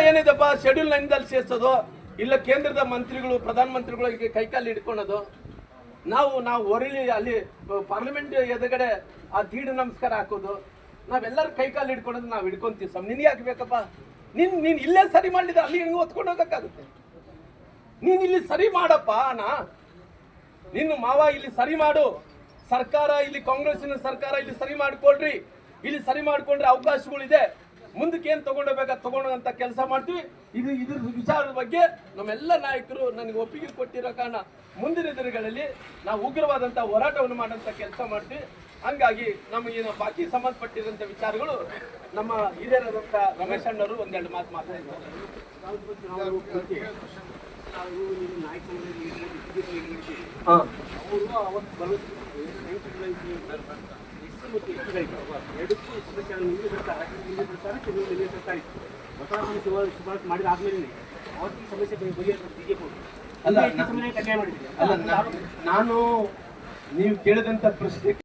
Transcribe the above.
ಏನಿದೆಪ್ಪ schedule 9ದಲ್ಲಿ ಸೇರಿಸೋದು, ಇಲ್ಲ ಕೇಂದ್ರದ ಮಂತ್ರಿಗಳು ಪ್ರಧಾನಮಂತ್ರಿಗಳಿಗೆ ಕೈಕಾಲು ಹಿಡ್ಕೊಳೋದು, ನಾವು ಹೊರಳಿ ಅಲ್ಲಿ ಪಾರ್ಲಿಮೆಂಟ್ ಎದುರುಗಡೆ ಆ ದೀಡು ನಮಸ್ಕಾರ ಹಾಕೋದು, ನಾವೆಲ್ಲರೂ ಕೈಕಾಲು ಹಿಡ್ಕೊಳೋದು ನಾವು ಹಿಡ್ಕೊಂತೀವಿ. ನಿನಗೆ ಯಾಕೆ ಬೇಕಪ್ಪ? ನೀನ್ ಇಲ್ಲೇ ಸರಿ ಮಾಡಿದ್ರೆ ಅಲ್ಲಿ ಹೆಂಗೆ ಹೊತ್ಕೊಂಡು ಹೋಗಕ್ಕಾಗುತ್ತೆ? ನೀನ್ ಇಲ್ಲಿ ಸರಿ ಮಾಡಪ್ಪ ನಿನ್ನ ಮಾವ ಇಲ್ಲಿ ಸರಿ ಮಾಡು. ಸರ್ಕಾರ ಇಲ್ಲಿ ಕಾಂಗ್ರೆಸ್ಸಿನ ಸರ್ಕಾರ ಇಲ್ಲಿ ಸರಿ ಮಾಡ್ಕೊಳ್ರಿ. ಇಲ್ಲಿ ಸರಿ ಮಾಡ್ಕೊಂಡ್ರೆ ಅವಕಾಶಗಳಿದೆ. ಮುಂದಕ್ಕೆ ಏನ್ ತಗೊಂಡೋಗಂತ ಕೆಲಸ ಮಾಡ್ತೀವಿ. ಇದ್ರ ವಿಚಾರದ ಬಗ್ಗೆ ನಮ್ಮೆಲ್ಲ ನಾಯಕರು ನನಗೆ ಒಪ್ಪಿಗೆ ಕೊಟ್ಟಿರೋ ಕಾರಣ ಮುಂದಿನ ದಿನಗಳಲ್ಲಿ ನಾವು ಉಗ್ರವಾದಂತ ಹೋರಾಟವನ್ನು ಮಾಡುವಂತ ಕೆಲಸ ಮಾಡ್ತೀವಿ. ಹಂಗಾಗಿ ನಮಗೆ ಬಾಕಿ ಸಂಬಂಧಪಟ್ಟಿರುವಂತ ವಿಚಾರಗಳು ನಮ್ಮ ಹಿರಿಯರಾದಂತ ರಮೇಶ್ ಅಣ್ಣವರು ಒಂದೆರಡು ಮಾತು ಮಾತಾಡಿದ್ದಾರೆ. ನಾನು ನೀವು ಕೇಳಿದಂತ ಪ್ರಶ್ನೆ